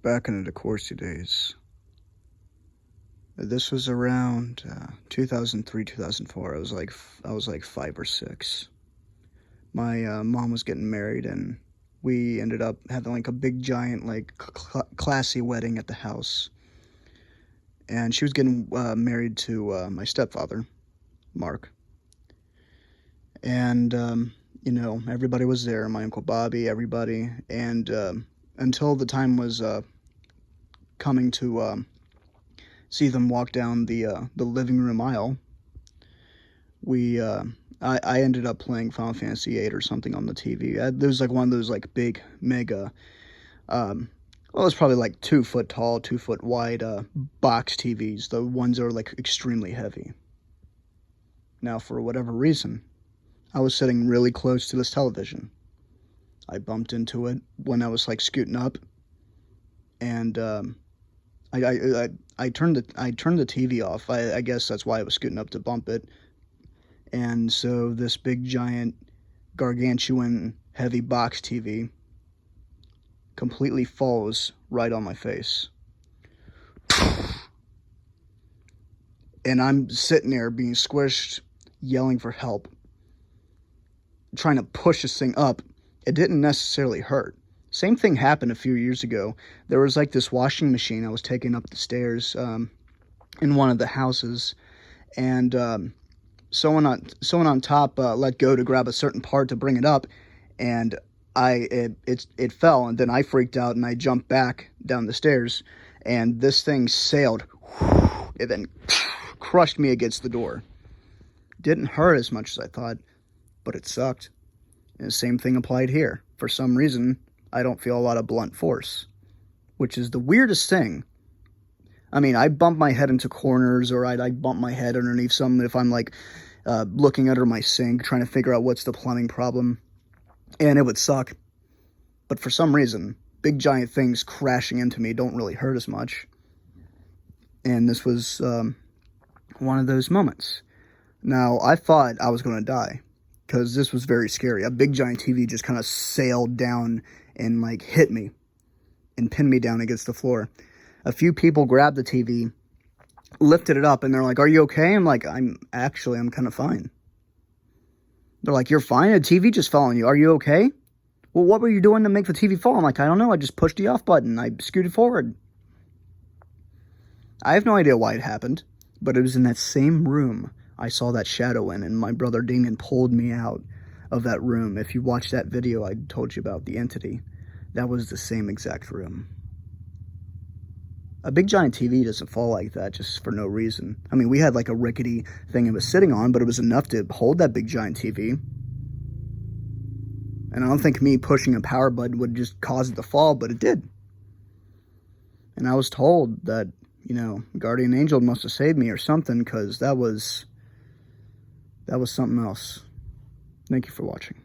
Back in the DeCourcy days. This was around 2003, 2004. I was like 5 or 6. My mom was getting married, and we ended up having like a big giant like classy wedding at the house. And she was getting married to my stepfather, Mark. And everybody was there. My uncle Bobby, everybody, and until the time was coming to see them walk down the living room aisle, we I ended up playing Final Fantasy VIII or something on the TV. There was like one of those like big mega, well, it's probably like 2 foot tall, 2 foot wide box TVs. The ones that are like extremely heavy. Now, for whatever reason, I was sitting really close to this television. I bumped into it when I was like scooting up, and I, I, I, I turned the TV off. I guess that's why I was scooting up to bump it. And so this big giant gargantuan heavy box TV completely falls right on my face. And I'm sitting there being squished, yelling for help, trying to push this thing up. It didn't necessarily hurt. Same thing happened a few years ago. There was like this washing machine I was taking up the stairs in one of the houses, and someone on top let go to grab a certain part to bring it up, and it fell, and then I freaked out and I jumped back down the stairs, and this thing sailed. It then crushed me against the door. Didn't hurt as much as I thought, but it sucked. And the same thing applied here. For some reason, I don't feel a lot of blunt force, which is the weirdest thing. I mean, I bump my head into corners, or I bump my head underneath something if I'm like looking under my sink, trying to figure out what's the plumbing problem, and it would suck. But for some reason, big giant things crashing into me don't really hurt as much. And this was one of those moments. Now, I thought I was going to die, because this was very scary. A big giant TV just kind of sailed down and like hit me and pinned me down against the floor. A few people grabbed the TV, lifted it up, and they're like, "Are you okay?" I'm like, I'm kind of fine. They're like, "You're fine? A TV just fell on you. Are you okay?" "Well, what were you doing to make the TV fall?" I'm like, "I don't know. I just pushed the off button. I scooted forward." I have no idea why it happened, but it was in that same room I saw that shadow in, and my brother Damien pulled me out of that room. If you watch that video I told you about, the entity, that was the same exact room. A big giant TV doesn't fall like that just for no reason. I mean, we had like a rickety thing it was sitting on, but it was enough to hold that big giant TV. And I don't think me pushing a power button would just cause it to fall, but it did. And I was told that, Guardian Angel must have saved me or something, because that was something else. Thank you for watching.